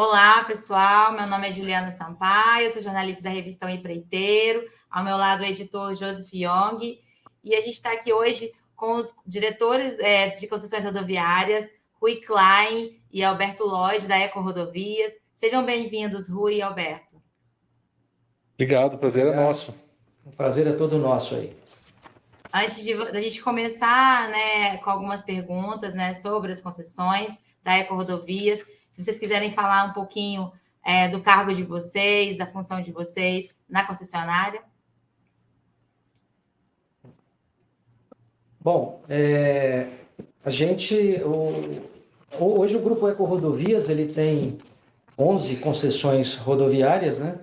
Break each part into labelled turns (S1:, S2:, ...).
S1: Olá, pessoal. Meu nome é Juliana Sampaio, eu sou jornalista da revista O Empreiteiro. Ao meu lado, o editor Joseph Young. E a gente está aqui hoje com os diretores de concessões rodoviárias, Rui Klein e Alberto Lodge, da Eco Rodovias. Sejam bem-vindos, Rui e Alberto.
S2: Obrigado, o prazer é nosso.
S3: O prazer é todo nosso aí.
S1: Antes da gente começar, com algumas perguntas, sobre as concessões da Eco Rodovias, se vocês quiserem falar um pouquinho do cargo de vocês, da função de vocês na concessionária.
S3: Bom, hoje o Grupo Eco Rodovias ele tem 11 concessões rodoviárias, né?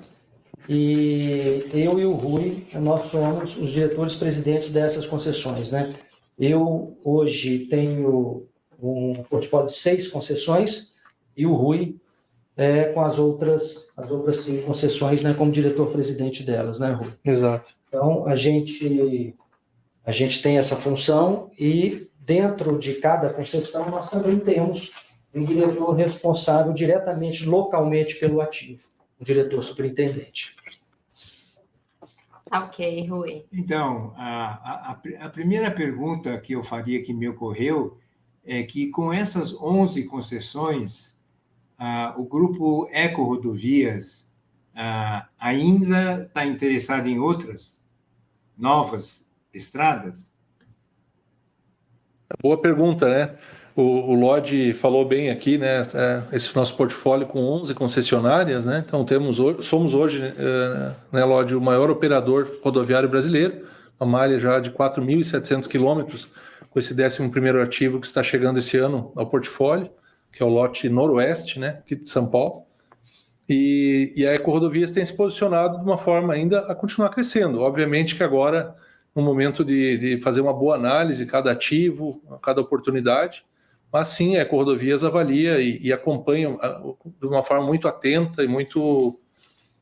S3: E eu e o Rui, nós somos os diretores-presidentes dessas concessões, né? Eu hoje tenho um portfólio de 6 concessões e o Rui com as outras 5 concessões, né, como diretor-presidente delas, né, Rui?
S2: Exato.
S3: Então, a gente tem essa função e dentro de cada concessão nós também temos um diretor responsável diretamente, localmente pelo ativo, o diretor superintendente.
S1: Ok, Rui.
S4: Então, a primeira pergunta que eu faria, que me ocorreu, é que com essas 11 concessões, o Grupo Eco Rodovias ainda está interessado em outras novas estradas?
S2: Boa pergunta, né? O Lodge falou bem aqui, né? Esse nosso portfólio com 11 concessionárias, né? Então somos hoje, né, Lodge, o maior operador rodoviário brasileiro, uma malha já de 4.700 quilômetros, com esse 11º ativo que está chegando esse ano ao portfólio, que é o lote noroeste, né, aqui de São Paulo. E a Eco Rodovias tem se posicionado de uma forma ainda a continuar crescendo. Obviamente que agora, no momento de fazer uma boa análise, cada ativo, cada oportunidade, mas sim, a Eco Rodovias avalia e acompanha de uma forma muito atenta e muito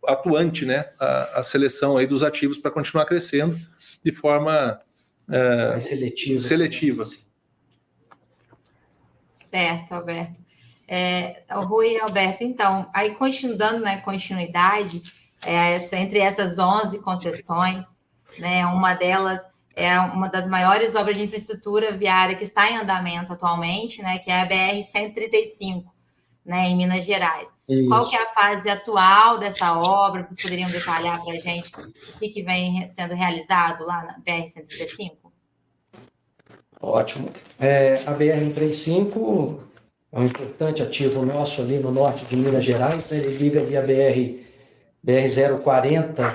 S2: atuante, né, a seleção aí dos ativos para continuar crescendo de forma
S3: mais seletiva.
S1: Certo, Alberto. O Rui e Alberto, então, aí dando continuidade, entre essas 11 concessões, né, uma delas é uma das maiores obras de infraestrutura viária que está em andamento atualmente, né, que é a BR-135, né, em Minas Gerais. Isso. Qual que é a fase atual dessa obra? Vocês poderiam detalhar para a gente o que vem sendo realizado lá na BR-135?
S3: Ótimo. A BR-135 é um importante ativo nosso ali no norte de Minas Gerais, né? Ele liga ali a BR-040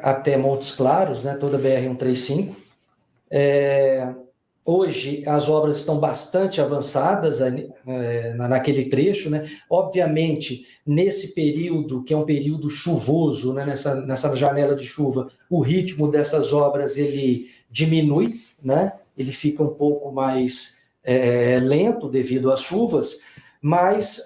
S3: até Montes Claros, né? Toda a BR-135. Hoje as obras estão bastante avançadas naquele trecho, né? Obviamente, nesse período, que é um período chuvoso, né? nessa janela de chuva, o ritmo dessas obras ele diminui, né? Ele fica um pouco mais lento devido às chuvas, mas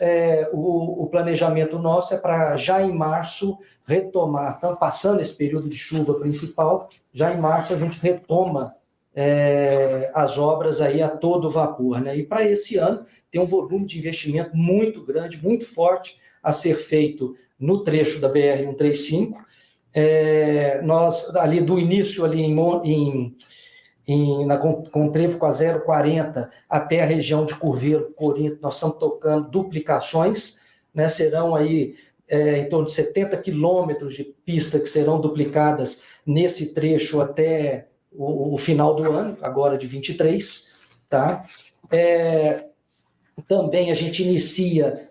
S3: o planejamento nosso é para já em março retomar, então, passando esse período de chuva principal, já em março a gente retoma as obras aí a todo vapor, né? E para esse ano tem um volume de investimento muito grande, muito forte a ser feito no trecho da BR-135. Nós, ali do início, ali com o trevo com a 040 até a região de Curveiro, Corinto, nós estamos tocando duplicações, né? Serão aí em torno de 70 quilômetros de pista que serão duplicadas nesse trecho até o final do ano, agora de 23, tá? Também a gente inicia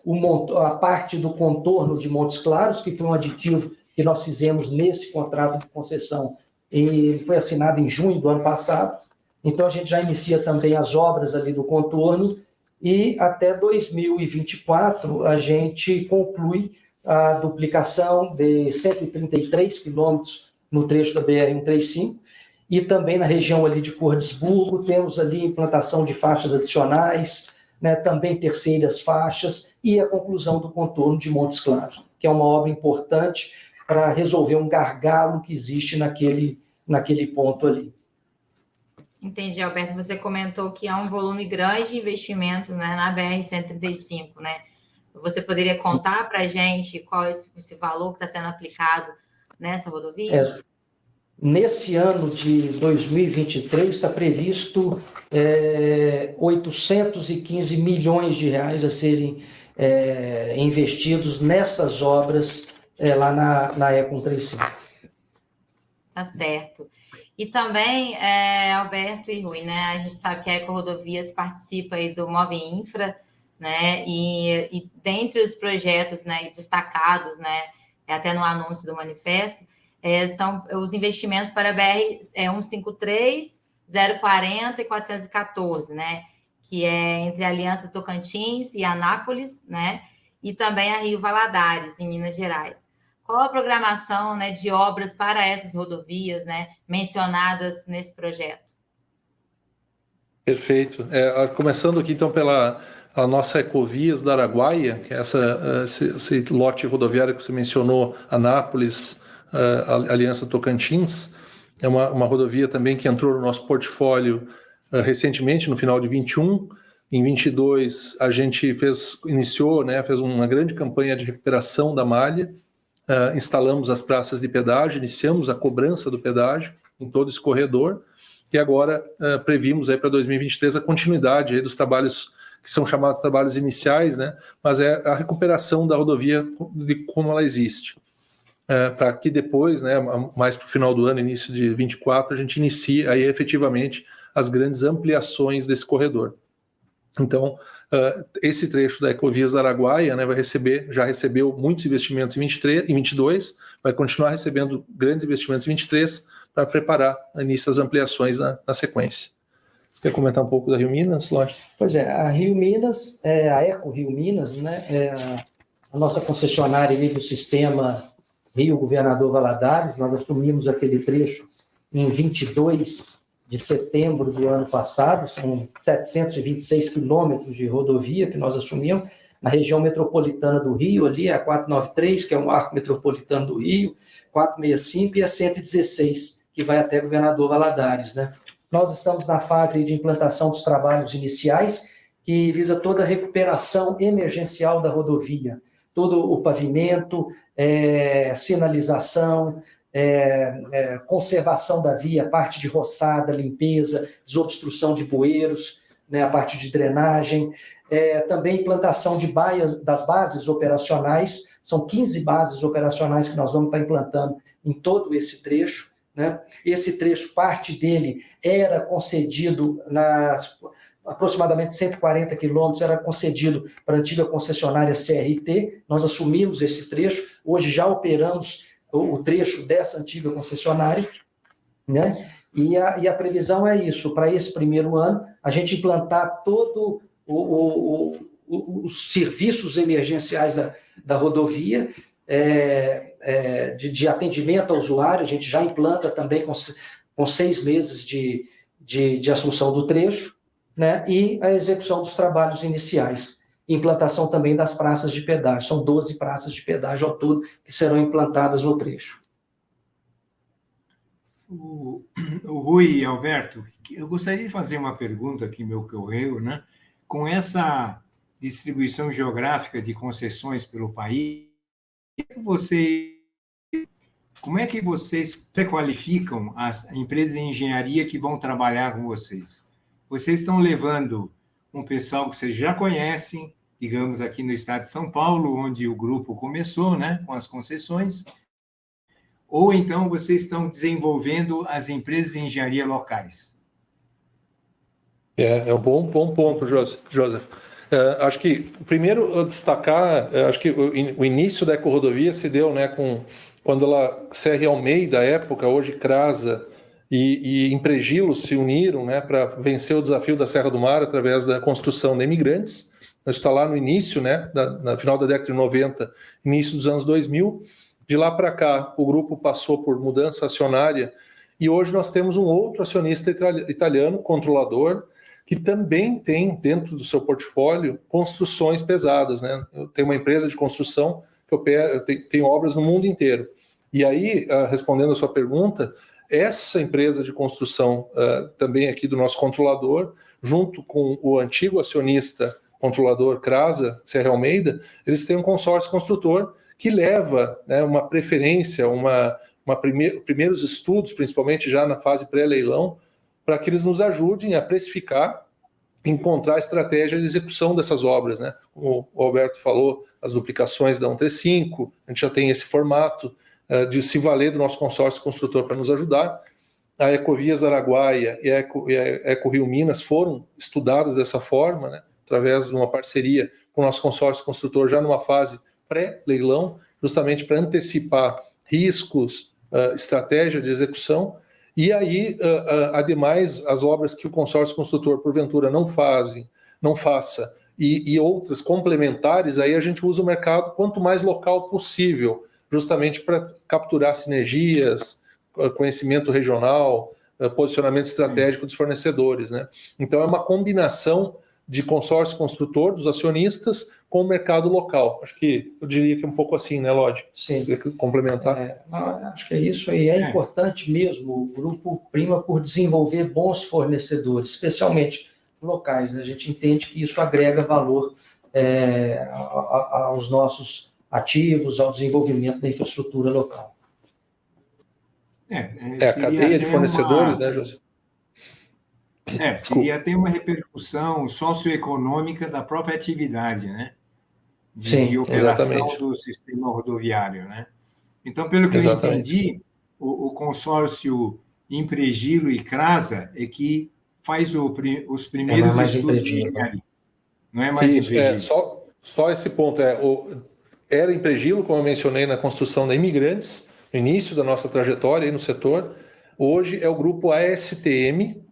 S3: a parte do contorno de Montes Claros, que foi um aditivo que nós fizemos nesse contrato de concessão, e ele foi assinado em junho do ano passado. Então, a gente já inicia também as obras ali do contorno, e até 2024 a gente conclui a duplicação de 133 quilômetros no trecho da BR-135, e também na região ali de Cordesburgo, temos ali implantação de faixas adicionais, né, também terceiras faixas, e a conclusão do contorno de Montes Claros, que é uma obra importante para resolver um gargalo que existe naquele ponto ali.
S1: Entendi, Alberto. Você comentou que há um volume grande de investimentos, né, na BR-135, né? Você poderia contar para a gente qual é esse valor que está sendo aplicado nessa rodovia?
S3: Nesse ano de 2023 está previsto 815 milhões de reais a serem investidos nessas obras lá na E135.
S1: Tá certo. E também, Alberto e Rui, né? A gente sabe que a EcoRodovias participa aí do Move Infra, né? E dentre os projetos, né, destacados, né, até no anúncio do manifesto, são os investimentos para a BR 153, 040 e 414, né? Que é entre a Aliança Tocantins e Anápolis, né? E também a Rio Valadares, em Minas Gerais. Qual a programação, né, de obras para essas rodovias, né, mencionadas nesse projeto?
S2: Perfeito. Começando aqui, então, pela a nossa Ecovias da Araguaia, que é esse lote rodoviário que você mencionou, Anápolis, Aliança Tocantins, é uma rodovia também que entrou no nosso portfólio recentemente, no final de 21. Em 22, a gente fez uma grande campanha de recuperação da malha, instalamos as praças de pedágio, iniciamos a cobrança do pedágio em todo esse corredor, e agora previmos para 2023 a continuidade aí dos trabalhos que são chamados trabalhos iniciais, né? Mas é a recuperação da rodovia de como ela existe. Para que depois, né, mais para o final do ano, início de 24, a gente inicie aí efetivamente as grandes ampliações desse corredor. Então, esse trecho da Ecovias da Araguaia, né, já recebeu muitos investimentos em 23, em 22, vai continuar recebendo grandes investimentos em 23 para preparar o início das ampliações na sequência. Você quer comentar um pouco da Rio Minas, Lógico?
S3: Pois a Rio Minas, a Eco Rio Minas, né, é a nossa concessionária ali do sistema Rio Governador Valadares. Nós assumimos aquele trecho em 22 de setembro do ano passado, são 726 quilômetros de rodovia que nós assumimos, na região metropolitana do Rio, ali a 493, que é o marco metropolitano do Rio, 465 e a 116, que vai até Governador Valadares, né? Nós estamos na fase de implantação dos trabalhos iniciais, que visa toda a recuperação emergencial da rodovia, todo o pavimento, sinalização, conservação da via, parte de roçada, limpeza, desobstrução de bueiros, né, a parte de drenagem, também implantação das bases operacionais. São 15 bases operacionais que nós vamos estar implantando em todo esse trecho, né? Esse trecho, parte dele era concedido aproximadamente 140 quilômetros, era concedido para a antiga concessionária CRT. Nós assumimos esse trecho, hoje já operamos o trecho dessa antiga concessionária, né? E a previsão é isso, para esse primeiro ano, a gente implantar todo os serviços emergenciais da rodovia, de atendimento ao usuário. A gente já implanta também com 6 meses de assunção do trecho, né? E a execução dos trabalhos iniciais. Implantação também das praças de pedágio. São 12 praças de pedágio ao todo que serão implantadas no trecho.
S4: O Rui e Alberto, eu gostaria de fazer uma pergunta aqui, meu correio, né? Com essa distribuição geográfica de concessões pelo país, como é que vocês prequalificam as empresas de engenharia que vão trabalhar com vocês? Vocês estão levando um pessoal que vocês já conhecem, digamos aqui no estado de São Paulo, onde o grupo começou, né, com as concessões, ou então vocês estão desenvolvendo as empresas de engenharia locais?
S2: É um bom ponto, Joseph. Acho que, primeiro, destacar, acho que o início da Ecorodovia se deu, né, quando Serra e Almeida, à época, hoje Crasa e Impregilo se uniram, né, para vencer o desafio da Serra do Mar através da construção de imigrantes. Isso está lá no início, né, no final da década de 90, início dos anos 2000. De lá para cá, o grupo passou por mudança acionária e hoje nós temos um outro acionista italiano, controlador, que também tem dentro do seu portfólio construções pesadas, né? Tem uma empresa de construção que opera, tem obras no mundo inteiro. E aí, respondendo a sua pergunta, essa empresa de construção também aqui do nosso controlador, junto com o antigo acionista controlador CRASA, Serra Almeida, eles têm um consórcio construtor que leva, né, uma preferência, primeiros estudos, principalmente já na fase pré-leilão, para que eles nos ajudem a precificar, encontrar a estratégia de execução dessas obras, né? Como o Alberto falou, as duplicações da 135, a gente já tem esse formato de se valer do nosso consórcio construtor para nos ajudar. A Ecovias Araguaia e a Eco Rio Minas foram estudadas dessa forma, né? Através de uma parceria com o nosso consórcio construtor já numa fase pré-leilão, justamente para antecipar riscos, estratégia de execução. E aí, ademais, as obras que o consórcio construtor, porventura, não faça, e outras complementares, aí a gente usa o mercado quanto mais local possível, justamente para capturar sinergias, conhecimento regional, posicionamento estratégico dos fornecedores, né? Então, é uma combinação de consórcio construtor, dos acionistas, com o mercado local. Acho que eu diria que é um pouco assim, né, Lodi?
S3: Sim.
S2: Você quer complementar?
S3: Acho que é isso, e é importante mesmo, o grupo prima por desenvolver bons fornecedores, especialmente locais, né? A gente entende que isso agrega valor aos nossos ativos, ao desenvolvimento da infraestrutura local.
S2: A cadeia de fornecedores, né, José?
S4: Seria ter uma repercussão socioeconômica da própria atividade, né? De operação
S2: exatamente.
S4: do sistema rodoviário, né? Então, pelo que
S2: Exatamente.
S4: eu entendi, o consórcio Impregilo e CRASA é que faz os primeiros estudos de engenharia. Não é mais Impregilo.
S2: Só esse ponto. Era Impregilo, como eu mencionei, na construção da Imigrantes, no início da nossa trajetória aí no setor. Hoje é o grupo ASTM,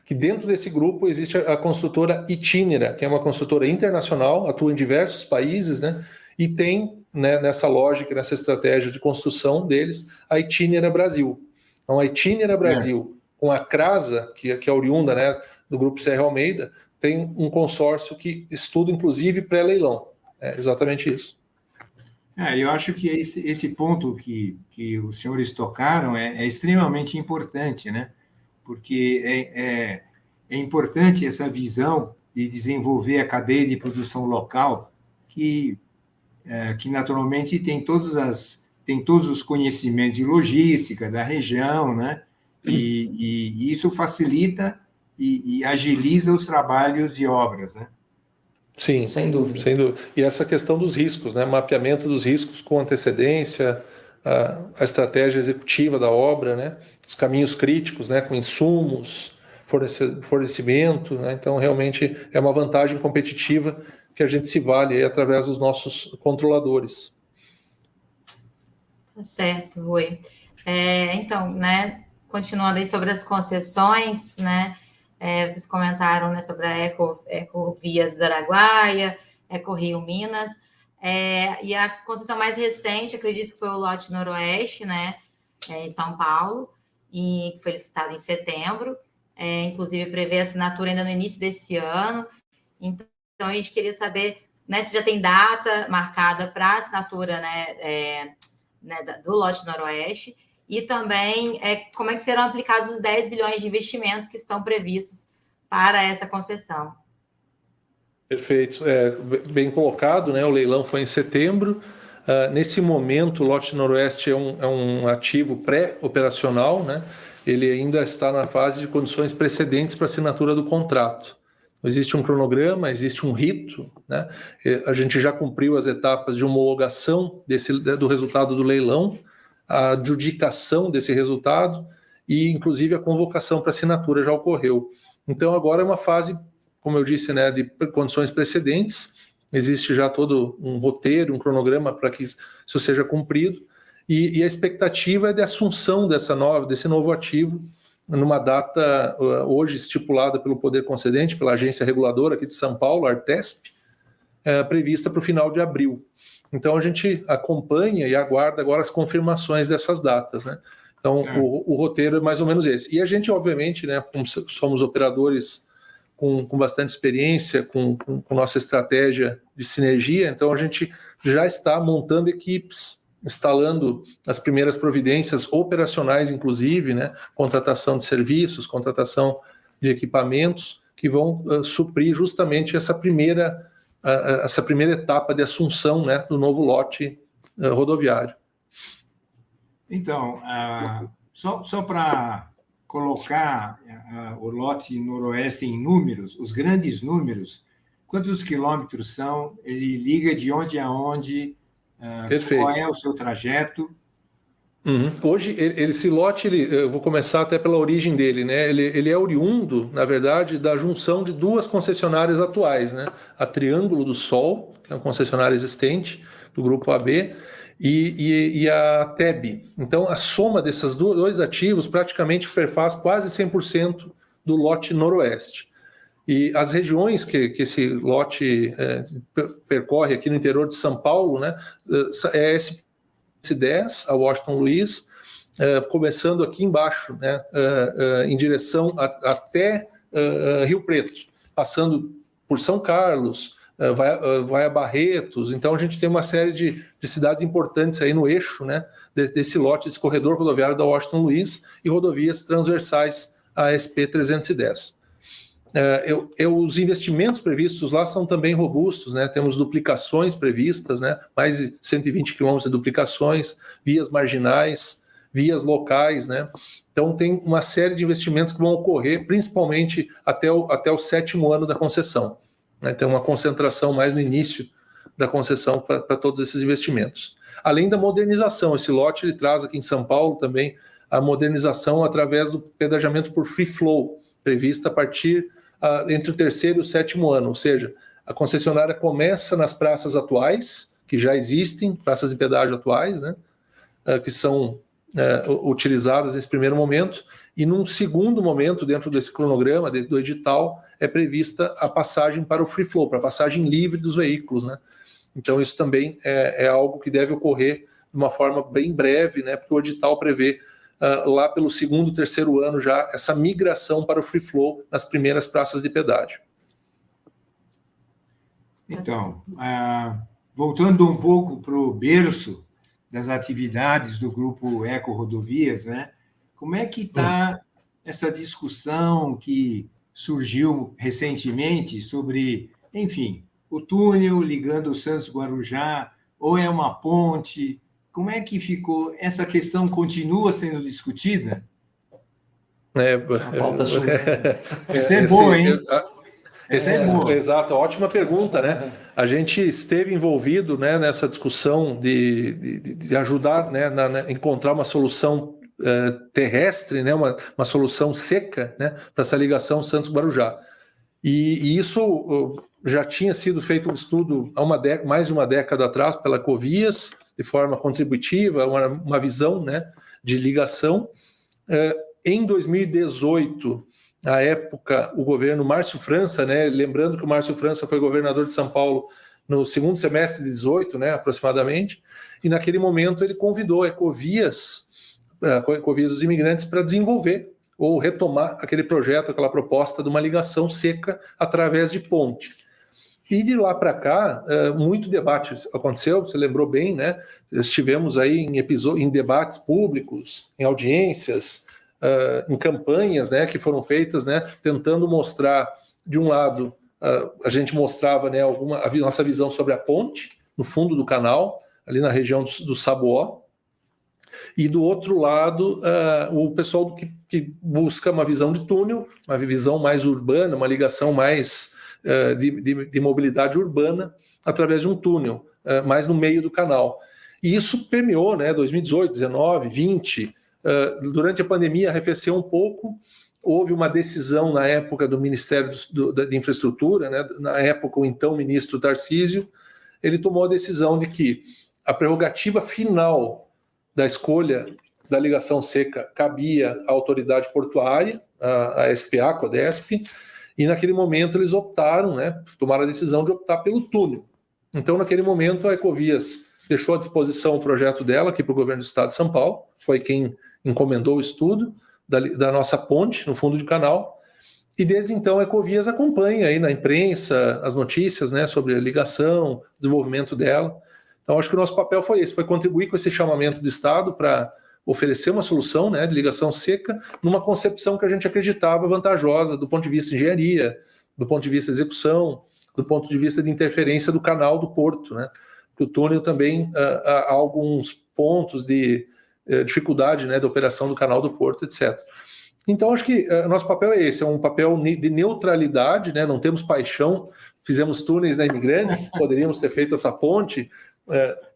S2: que dentro desse grupo existe a construtora Itinera, que é uma construtora internacional, atua em diversos países, né? E tem, né, nessa lógica, nessa estratégia de construção deles, a Itinera Brasil. Então, a Itinera Brasil, com a CRASA, que é oriunda, né, do grupo Serra Almeida, tem um consórcio que estuda, inclusive, pré-leilão. É exatamente isso.
S4: Eu acho que esse ponto que os senhores tocaram é extremamente importante, né? Porque é importante essa visão de desenvolver a cadeia de produção local, que naturalmente tem todos os conhecimentos de logística da região, né? E isso facilita e agiliza os trabalhos de obras, né?
S2: Sim, sem dúvida. E essa questão dos riscos, né? Mapeamento dos riscos com antecedência, a estratégia executiva da obra, né? Os caminhos críticos, né? Com insumos, fornecimento, né? Então, realmente é uma vantagem competitiva que a gente se vale aí através dos nossos controladores.
S1: Tá certo, Rui. Então, né? Continuando aí sobre as concessões, né? Vocês comentaram, né, sobre a Ecovias do Araguaia, Eco Rio Minas, e a concessão mais recente, acredito que foi o lote Noroeste, né, em São Paulo, e foi licitado em setembro, inclusive prevê assinatura ainda no início desse ano. Então a gente queria saber, né, se já tem data marcada para a assinatura, né, do lote Noroeste, e também como é que serão aplicados os 10 bilhões de investimentos que estão previstos para essa concessão.
S2: Perfeito. Bem colocado, né? O leilão foi em setembro. Nesse momento, o lote Noroeste é um ativo pré-operacional, né? Ele ainda está na fase de condições precedentes para assinatura do contrato. Existe um cronograma, existe um rito, né? A gente já cumpriu as etapas de homologação do resultado do leilão, a adjudicação desse resultado e, inclusive, a convocação para assinatura já ocorreu. Então, agora é uma fase, como eu disse, né, de condições precedentes. Existe já todo um roteiro, um cronograma para que isso seja cumprido. E a expectativa é de assunção desse novo ativo numa data hoje estipulada pelo Poder Concedente, pela agência reguladora aqui de São Paulo, a Artesp, prevista para o final de abril. Então, a gente acompanha e aguarda agora as confirmações dessas datas, né? Então, o roteiro é mais ou menos esse. E a gente, obviamente, né, como somos operadores com bastante experiência, com nossa estratégia de sinergia, então a gente já está montando equipes, instalando as primeiras providências operacionais, inclusive, né, contratação de serviços, contratação de equipamentos, que vão suprir justamente essa primeira etapa de assunção, né, do novo lote rodoviário.
S4: Então, só para colocar o lote noroeste em números, os grandes números, quantos quilômetros são? Ele liga de onde a onde?
S2: Perfeito.
S4: Qual é o seu trajeto?
S2: Hoje, esse lote, eu vou começar até pela origem dele, né? Ele é oriundo, na verdade, da junção de duas concessionárias atuais, né? A Triângulo do Sol, que é uma concessionária existente do Grupo AB, e a TEB. Então, a soma desses dois ativos praticamente perfaz quase 100% do lote noroeste. E as regiões que esse lote percorre aqui no interior de São Paulo, né? É esse 10 a Washington Luiz, começando aqui embaixo, né, em direção até Rio Preto, passando por São Carlos, vai a Barretos. Então a gente tem uma série de cidades importantes aí no eixo, né, desse lote, desse corredor rodoviário da Washington Luiz e rodovias transversais à SP 310. Os investimentos previstos lá são também robustos, né? Temos duplicações previstas, né? Mais de 120 quilômetros de duplicações, vias marginais, vias locais, né? Então tem uma série de investimentos que vão ocorrer, principalmente até o 7º ano da concessão, né? Tem uma concentração mais no início da concessão para todos esses investimentos. Além da modernização, esse lote ele traz aqui em São Paulo também a modernização através do pedagiamento por free flow, prevista a partir entre o 3º e o 7º ano, ou seja, a concessionária começa nas praças atuais, que já existem, praças de pedágio atuais, né, que são utilizadas nesse primeiro momento, e num segundo momento, dentro desse cronograma, do edital, é prevista a passagem para o free flow, para a passagem livre dos veículos, né? Então isso também é algo que deve ocorrer de uma forma bem breve, né, porque o edital prevê lá pelo 2º, 3º ano já, essa migração para o free flow nas primeiras praças de pedágio.
S4: Então, voltando um pouco para o berço das atividades do Grupo Eco Rodovias, né? Como é que está essa discussão que surgiu recentemente sobre, enfim, o túnel ligando o Santos Guarujá, ou é uma ponte? Como é que ficou? Essa questão continua sendo discutida?
S3: A pauta sua.
S4: Essa é boa, hein?
S2: Exato, ótima pergunta, né? A gente esteve envolvido, né, nessa discussão de ajudar, né, encontrar uma solução terrestre, né, uma solução seca, né, para essa ligação Santos-Guarujá. E isso já tinha sido feito um estudo há mais de uma década atrás pela Ecovias, de forma contributiva, uma visão, né, de ligação. Em 2018, na época, o governo Márcio França, né, lembrando que o Márcio França foi governador de São Paulo no 2º semestre de 18, né, aproximadamente, e naquele momento ele convidou a Ecovias dos imigrantes para desenvolver ou retomar aquele projeto, aquela proposta de uma ligação seca através de ponte. E de lá para cá, muito debate aconteceu, você lembrou bem, né? Estivemos aí em debates públicos, em audiências, em campanhas, né, que foram feitas, né, tentando mostrar, de um lado, a gente mostrava, né, a nossa visão sobre a ponte, no fundo do canal, ali na região do Saboó, e do outro lado, o pessoal que busca uma visão de túnel, uma visão mais urbana, uma ligação mais de mobilidade urbana através de um túnel, mais no meio do canal. E isso permeou, né, 2018, 19, 20, durante a pandemia arrefeceu um pouco, houve uma decisão na época do Ministério de Infraestrutura, né, na época o então ministro Tarcísio, ele tomou a decisão de que a prerrogativa final da escolha da ligação seca cabia à autoridade portuária, a SPA, a Codesp, e naquele momento eles optaram, né, tomaram a decisão de optar pelo túnel. Então, naquele momento, a Ecovias deixou à disposição o projeto dela aqui para o governo do estado de São Paulo, foi quem encomendou o estudo da nossa ponte no fundo do canal, e desde então a Ecovias acompanha aí na imprensa as notícias, né, sobre a ligação, desenvolvimento dela. Então, acho que o nosso papel foi esse, foi contribuir com esse chamamento do Estado para oferecer uma solução, né, de ligação seca numa concepção que a gente acreditava vantajosa do ponto de vista de engenharia, do ponto de vista de execução, do ponto de vista de interferência do canal do porto, né? Que o túnel também há alguns pontos de dificuldade, né, da operação do canal do porto, etc. Então, acho que nosso papel é esse, é um papel de neutralidade, né? Não temos paixão, fizemos túneis na Imigrantes, poderíamos ter feito essa ponte,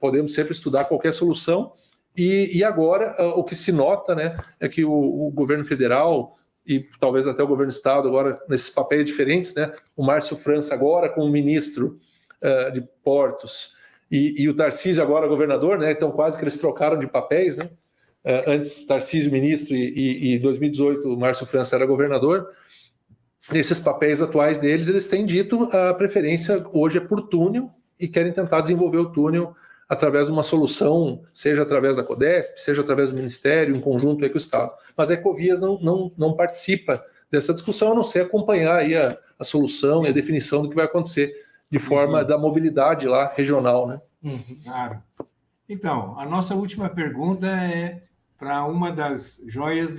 S2: podemos sempre estudar qualquer solução, e agora o que se nota, né, é que o governo federal e talvez até o governo do estado agora nesses papéis diferentes, né, o Márcio França agora como ministro de portos e o Tarcísio agora governador, né, então quase que eles trocaram de papéis, né, antes Tarcísio ministro e 2018 o Márcio França era governador. Nesses papéis atuais deles, eles têm dito a preferência hoje é por túnel e querem tentar desenvolver o túnel através de uma solução, seja através da Codesp, seja através do Ministério, em conjunto aí com o Estado. Mas a Ecovias não participa dessa discussão, a não ser acompanhar aí a solução e a definição do que vai acontecer de forma da mobilidade lá regional, né?
S4: Claro. Então, a nossa última pergunta é para uma das joias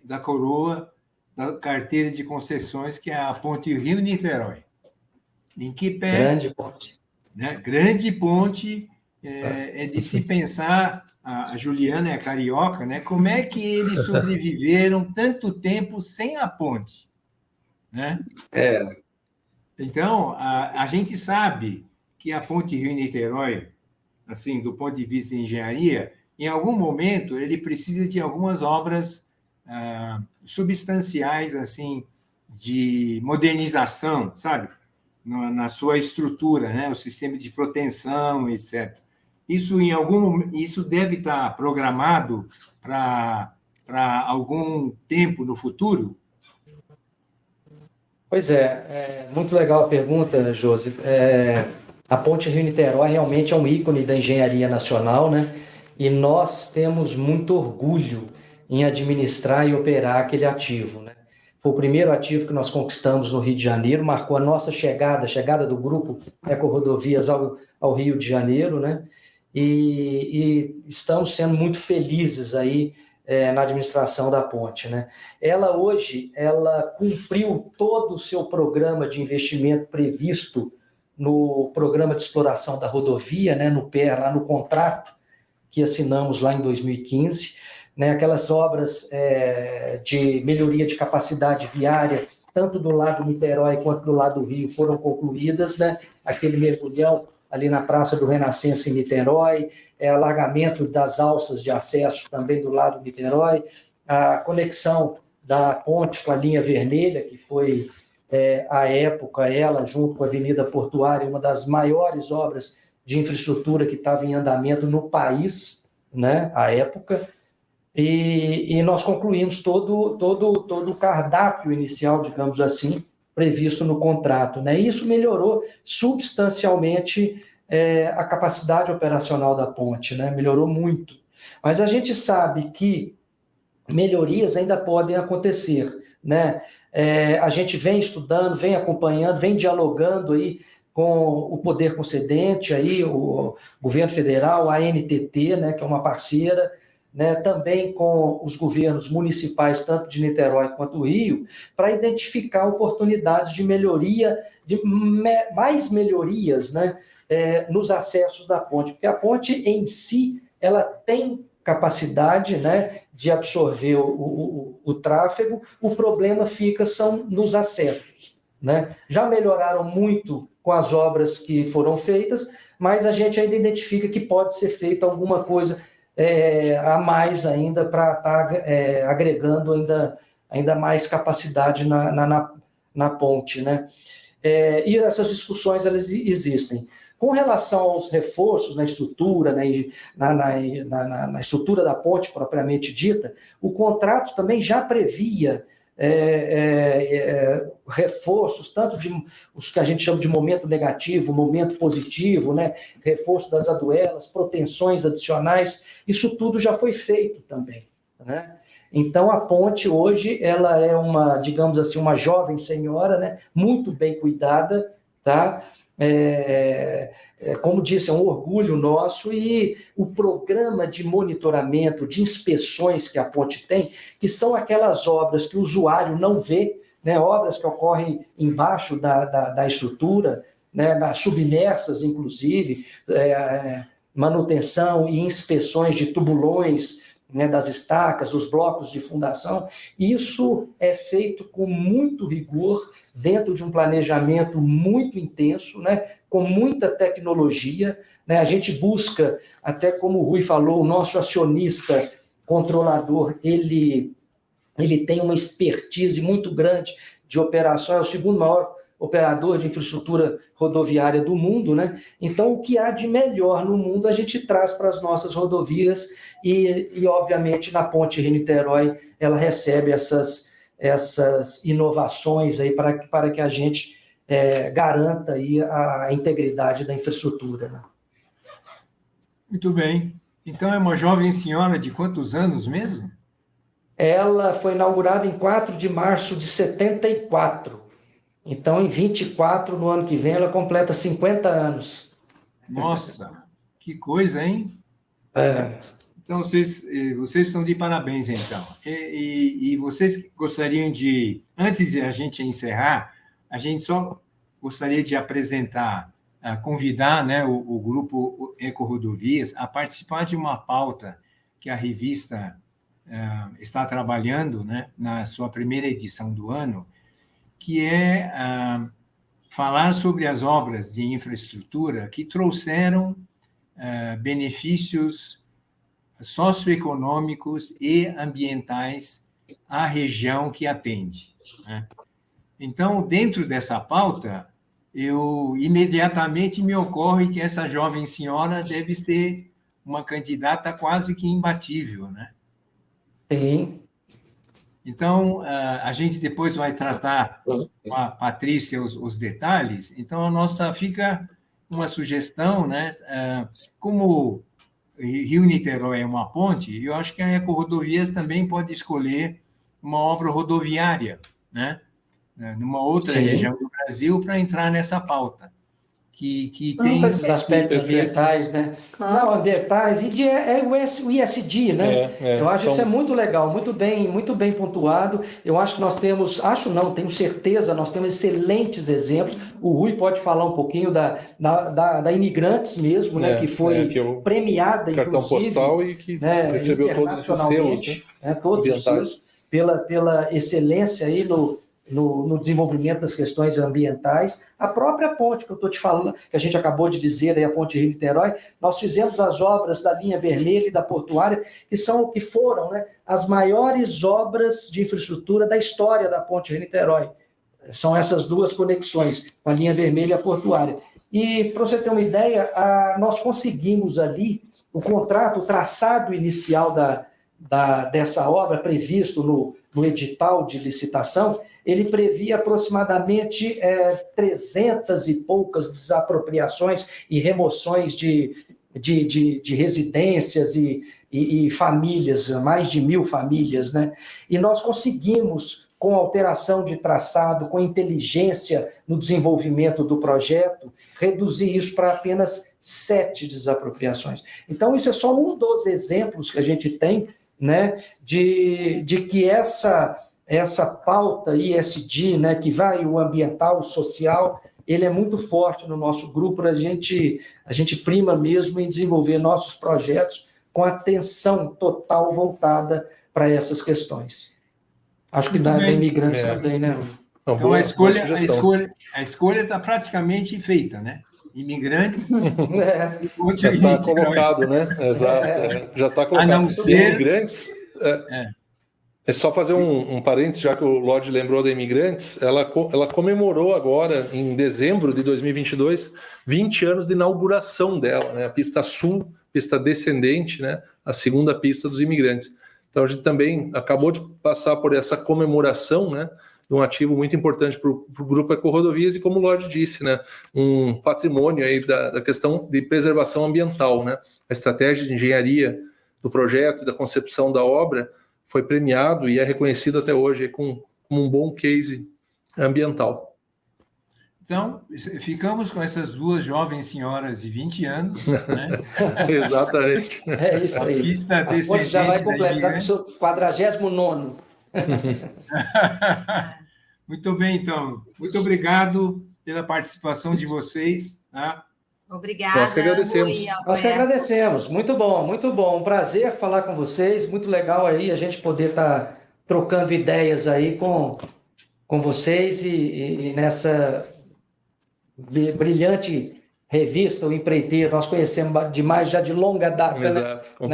S4: da coroa da carteira de concessões, que é a Ponte Rio-Niterói. Em que pé...
S3: Grande ponte.
S4: Né? Grande ponte, é de se pensar, a Juliana é carioca, né? Como é que eles sobreviveram tanto tempo sem a ponte? Né? Então, a gente sabe que a ponte Rio-Niterói, assim, do ponto de vista de engenharia, em algum momento ele precisa de algumas obras substanciais, assim, de modernização, sabe? Na sua estrutura, né? O sistema de proteção, etc. Isso deve estar programado para algum tempo no futuro?
S3: Pois muito legal a pergunta, Josi. A Ponte Rio-Niterói realmente é um ícone da engenharia nacional, né? E nós temos muito orgulho em administrar e operar aquele ativo, né? Foi o primeiro ativo que nós conquistamos no Rio de Janeiro, marcou a nossa chegada, a chegada do grupo Ecorodovias ao Rio de Janeiro, né? E estamos sendo muito felizes aí na administração da ponte, né? Ela hoje, cumpriu todo o seu programa de investimento previsto no programa de exploração da rodovia, né? No PER, lá no contrato que assinamos lá em 2015, né, aquelas obras de melhoria de capacidade viária, tanto do lado Niterói quanto do lado do Rio, foram concluídas, né? Aquele mergulhão ali na Praça do Renascença em Niterói, alargamento das alças de acesso também do lado do Niterói, a conexão da ponte com a linha vermelha, que foi, à época, ela, junto com a Avenida Portuária, uma das maiores obras de infraestrutura que estava em andamento no país, né, à época. E nós concluímos todo o cardápio inicial, digamos assim, previsto no contrato, né? E isso melhorou substancialmente a capacidade operacional da ponte, né? Melhorou muito. Mas a gente sabe que melhorias ainda podem acontecer, né? A gente vem estudando, vem acompanhando, vem dialogando aí com o poder concedente, aí, o governo federal, a ANTT, né, que é uma parceira, né, também com os governos municipais, tanto de Niterói quanto do Rio, para identificar oportunidades de melhoria, de mais melhorias, né, nos acessos da ponte, porque a ponte em si, ela tem capacidade, né, de absorver o tráfego, o problema são nos acessos, né? Já melhoraram muito com as obras que foram feitas, mas a gente ainda identifica que pode ser feita alguma coisa a mais ainda para estar agregando ainda mais capacidade na ponte, né? E essas discussões elas existem. Com relação aos reforços na estrutura, né, na estrutura da ponte propriamente dita, o contrato também já previa reforços, tanto de os que a gente chama de momento negativo, momento positivo, né? Reforço das aduelas, proteções adicionais, isso tudo já foi feito também, né? Então a ponte hoje ela é uma, digamos assim, uma jovem senhora, né? Muito bem cuidada, tá? como disse, é um orgulho nosso, e o programa de monitoramento, de inspeções que a ponte tem, que são aquelas obras que o usuário não vê, né, obras que ocorrem embaixo da estrutura, né, nas submersas, inclusive, manutenção e inspeções de tubulões, né, das estacas, dos blocos de fundação. Isso é feito com muito rigor, dentro de um planejamento muito intenso, né, com muita tecnologia, né. A gente busca, até como o Rui falou, o nosso acionista controlador, ele tem uma expertise muito grande de operação, é o segundo maior operador de infraestrutura rodoviária do mundo, né? Então, o que há de melhor no mundo a gente traz para as nossas rodovias e obviamente, na ponte Rio-Niterói, ela recebe essas inovações aí para que a gente garanta aí a integridade da infraestrutura, né?
S4: Muito bem. Então, é uma jovem senhora de quantos anos mesmo?
S3: Ela foi inaugurada em 4 de março de 74. Então, em 24, no ano que vem, ela completa 50 anos.
S4: Nossa, que coisa, hein? Então, vocês estão de parabéns, então. E vocês gostariam de, antes de a gente encerrar, a gente só gostaria de apresentar, convidar, né, o grupo Ecorodovias a participar de uma pauta que a revista está trabalhando, né, na sua primeira edição do ano, que é falar sobre as obras de infraestrutura que trouxeram benefícios socioeconômicos e ambientais à região que atende, né? Então, dentro dessa pauta, imediatamente me ocorre que essa jovem senhora deve ser uma candidata quase que imbatível, né?
S3: Sim.
S4: Então, a gente depois vai tratar com a Patrícia os detalhes. Então, fica uma sugestão, né? Como Rio-Niterói é uma ponte, eu acho que a Ecorodovias também pode escolher uma obra rodoviária, né, numa outra região do Brasil, para entrar nessa pauta. Que tem
S3: esses aspectos ambientais, né? Não, ambientais, e o ISD, né? Eu acho que isso é muito legal, muito bem pontuado. Eu acho que nós tenho certeza, nós temos excelentes exemplos. O Rui pode falar um pouquinho da Imigrantes mesmo, né? Que foi premiada,
S2: cartão
S3: inclusive,
S2: postal, e que recebeu todos esses selos, né?
S3: Todos os selos, pela excelência aí no desenvolvimento das questões ambientais. A própria ponte que eu estou te falando, que a gente acabou de dizer, aí, a ponte Rio-Niterói, nós fizemos as obras da linha vermelha e da portuária, que foram, né, as maiores obras de infraestrutura da história da ponte Rio-Niterói. São essas duas conexões, a linha vermelha e a portuária. E, para você ter uma ideia, nós conseguimos ali o contrato, o traçado inicial dessa obra, previsto no edital de licitação, ele previa aproximadamente 300 e poucas desapropriações e remoções de residências e famílias, mais de 1.000 famílias, né? E nós conseguimos, com alteração de traçado, com inteligência no desenvolvimento do projeto, reduzir isso para apenas 7 desapropriações. Então, isso é só um dos exemplos que a gente tem, né, de que essa pauta ISD, né, que vai o ambiental, o social, ele é muito forte no nosso grupo. A gente prima mesmo em desenvolver nossos projetos com atenção total voltada para essas questões. Acho que da Imigrantes também, né?
S4: Então, a escolha está praticamente feita, né? Imigrantes.
S2: Já está colocado, né? Exato. Já está colocado.
S4: A não ser...
S2: Imigrantes. É só fazer um parênteses, já que o Lodi lembrou da Imigrantes, ela comemorou agora, em dezembro de 2022, 20 anos de inauguração dela, né? A pista sul, pista descendente, né? A segunda pista dos Imigrantes. Então, a gente também acabou de passar por essa comemoração, né, de um ativo muito importante para o Grupo Ecorodovias, e, como o Lodi disse, né, um patrimônio aí da questão de preservação ambiental, né? A estratégia de engenharia do projeto e da concepção da obra foi premiado e é reconhecido até hoje como um bom case ambiental.
S4: Então, ficamos com essas duas jovens senhoras de 20 anos, né?
S2: Exatamente.
S3: É isso
S4: A
S3: aí.
S4: pista
S3: A Ponte já vai
S4: descendente da
S3: completar com o
S4: imigrante.
S3: seu 49º.
S4: Muito bem, então. Muito obrigado pela participação de vocês. Tá?
S1: Obrigada,
S2: Nós que agradecemos.
S1: Rui,
S3: Nós que
S1: Alberto.
S3: agradecemos. Muito bom, muito bom. Um prazer falar com vocês. Muito legal aí a gente poder estar trocando ideias aí com vocês e nessa brilhante revista, o Empreiteiro. Nós conhecemos demais já de longa data, né?
S2: Exato.